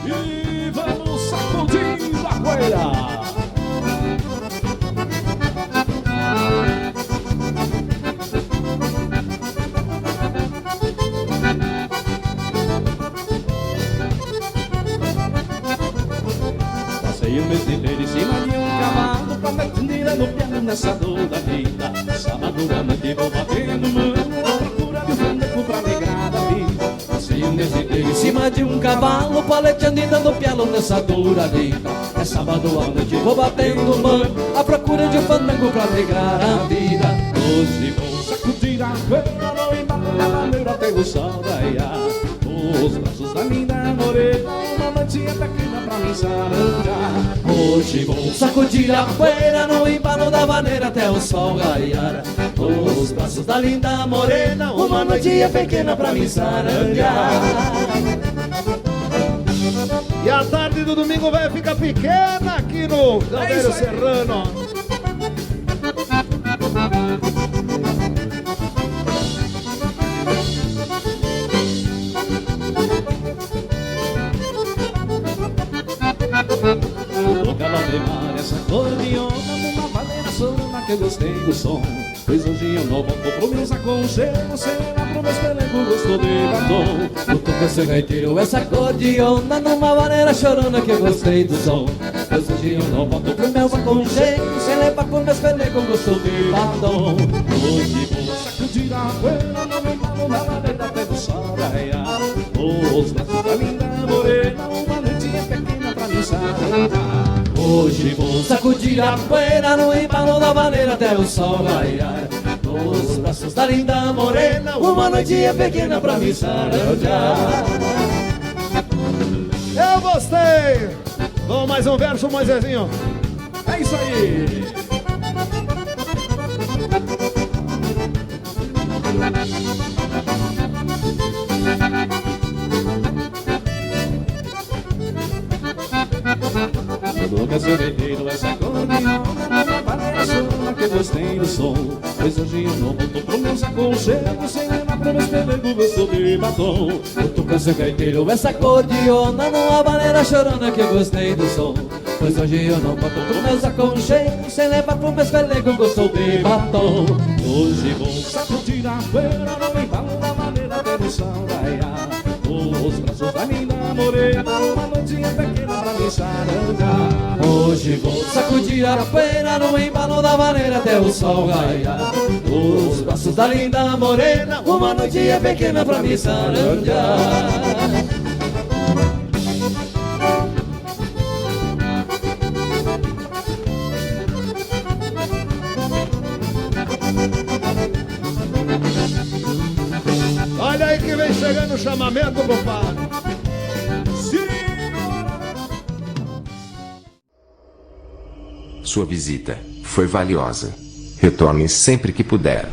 E vamos sacudindo a poeira. Passei o mês inteiro em cima de um cavalo, prometendo no piano nessa dor da vida. Sábado à noite vou batendo mão, à procura de um fandango pra alegrar a vida. Passei o mês inteiro em cima de um cavalo, paleteando e dando piano nessa dura vida. É sábado à noite vou batendo mão, à procura de um fandango pra alegrar a vida. Hoje vou sacudir a poeira, vou embalar na maneira até o sol raiar. Os braços da linda morena, uma mantinha pequena pra me saranjar. Hoje vou sacudir a poeira no embalo da vaneira até o sol raiar. Os braços da linda morena, uma noitinha pequena pra me saranjar. E a tarde do domingo vai ficar pequena aqui no Caldeiro Serrano. Toca lá de mar essa acordeona numa vaneira sorona que eu gostei do som. Pois hoje eu não volto pro meus aconchegos, sei lá pro meus pelecos gosto de batom. Eu toco esse gaiteiro, essa acordeona numa vaneira chorona que eu gostei do som. Pois hoje eu não volto pro meus aconchegos, sei lá pro meus pelecos gosto de batom. Hoje vou sacudir a poeira no embalo da vaneira até do sol raiar. Os braços da linda morena, uma noitinha pequena pra me saranjar. Hoje vou sacudir a poeira no embalo da vaneira até o sol raiar. Nos braços da linda morena, uma noitinha pequena pra me saranjar. Eu gostei! Vamos mais um verso, Moisésinho. É isso aí! Eu nunca sou guerreiro, essa acordeona numa vaneira chorona que eu gostei do som. Pois hoje eu não volto pro meus aconchegos, sem levar pro meus pelegos gosto de batom. Eu tô com esse gaiteiro, essa acordeona numa vaneira chorona que eu gostei do som. Pois hoje eu não volto pro meus aconchegos, sem levar pro meus pelegos gosto de batom. Hoje vou sacudir a poeira no embalo da vaneira até o sol raiar. Os braços da linda morena, uma noitinha pequena pra me saranjar. Hoje vou sacudir a poeira no embalo da vaneira até o sol raiar. Os braços da linda morena, uma noitinha pequena pra me saranjar. Olha aí que vem chegando o chamamento, compadre. Sua visita foi valiosa. Retorne sempre que puder.